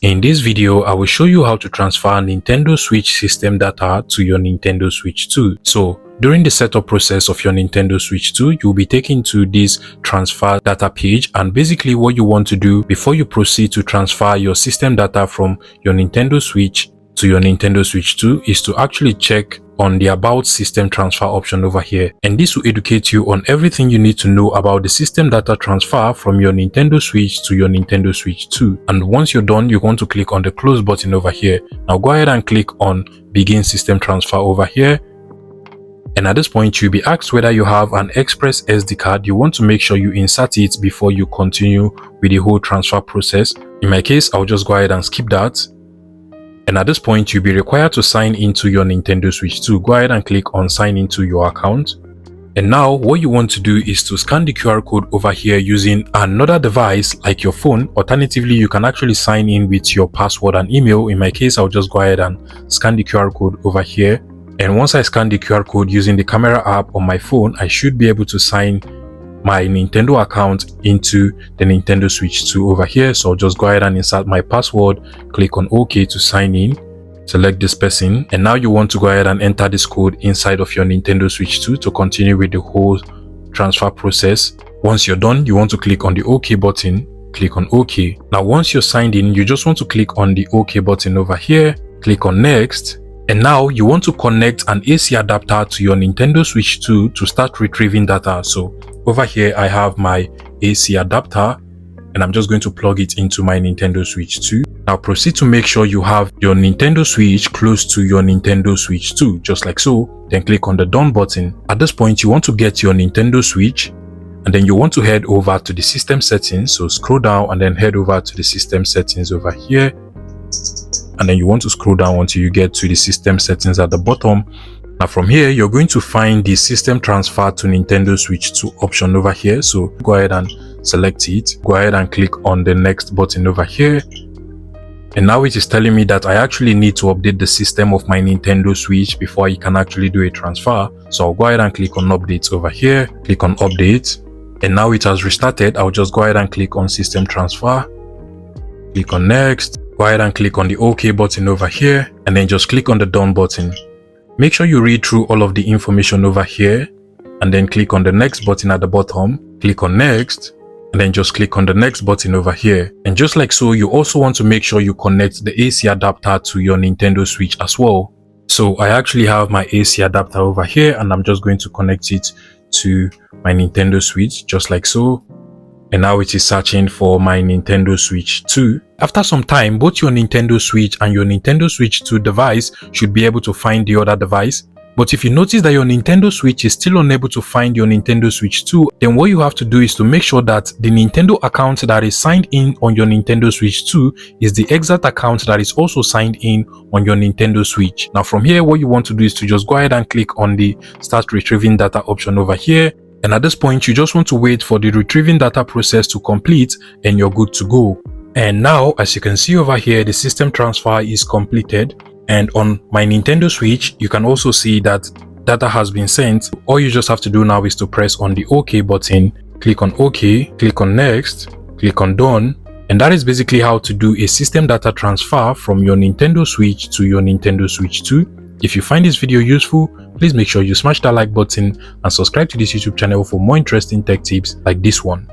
In this video, I will show you how to transfer Nintendo Switch system data to your Nintendo Switch 2. So, during the setup process of your Nintendo Switch 2, you'll be taken to this transfer data page, and basically what you want to do before you proceed to transfer your system data from your Nintendo Switch to your Nintendo Switch 2 is to actually check on the About System Transfer option over here, and this will educate you on everything you need to know about the system data transfer from your Nintendo Switch to your Nintendo Switch 2. And once you're done, you're going to click on the close button over here. Now go ahead and click on Begin System Transfer over here, and at this point you'll be asked whether you have an Express SD card. You want to make sure you insert it before you continue with the whole transfer process. In my case, I'll just go ahead and skip that. And at this point, you'll be required to sign into your Nintendo Switch 2. Go ahead and click on sign into your account. And now what you want to do is to scan the QR code over here using another device like your phone. Alternatively, you can actually sign in with your password and email. In my case, I'll just go ahead and scan the QR code over here. And once I scan the QR code using the camera app on my phone, I should be able to sign my Nintendo account into the Nintendo Switch 2 over here. So I'll just go ahead and insert my password, click on OK to sign in, select this person, and now you want to go ahead and enter this code inside of your Nintendo Switch 2 to continue with the whole transfer process. Once you're done, you want to click on the OK button, click on OK. Now once you're signed in, you just want to click on the OK button over here, click on Next. And now you want to connect an AC adapter to your Nintendo Switch 2 to start retrieving data. So over here I have my AC adapter, and I'm just going to plug it into my Nintendo Switch 2. Now proceed to make sure you have your Nintendo Switch close to your Nintendo Switch 2, just like so. Then click on the Done button. At this point, you want to get your Nintendo Switch, and then you want to head over to the system settings. So scroll down and then head over to the system settings over here. And then you want to scroll down until you get to the system settings at the bottom. Now from here, you're going to find the system transfer to Nintendo Switch 2 option over here. So go ahead and select it. Go ahead and click on the next button over here. And now it is telling me that I actually need to update the system of my Nintendo Switch before I can actually do a transfer. So I'll go ahead and click on updates over here. Click on update. And now it has restarted. I'll just go ahead and click on system transfer. Click on next. Go ahead and click on the OK button over here, and then just click on the Done button. Make sure you read through all of the information over here, and then click on the next button at the bottom. Click on next, and then just click on the next button over here. And just like so, you also want to make sure you connect the AC adapter to your Nintendo Switch as well. So I actually have my AC adapter over here, and I'm just going to connect it to my Nintendo Switch just like so. And now it is searching for my Nintendo Switch 2. After some time, both your Nintendo Switch and your Nintendo Switch 2 device should be able to find the other device. But if you notice that your Nintendo Switch is still unable to find your Nintendo Switch 2, then what you have to do is to make sure that the Nintendo account that is signed in on your Nintendo Switch 2 is the exact account that is also signed in on your Nintendo Switch. Now from here, what you want to do is to just go ahead and click on the Start Retrieving Data option over here. And at this point, you just want to wait for the retrieving data process to complete, and you're good to go. And now, as you can see over here, the system transfer is completed. And on my Nintendo Switch, you can also see that data has been sent. All you just have to do now is to press on the OK button, click on OK, click on Next, click on Done. And that is basically how to do a system data transfer from your Nintendo Switch to your Nintendo Switch 2. If you find this video useful, please make sure you smash that like button and subscribe to this YouTube channel for more interesting tech tips like this one.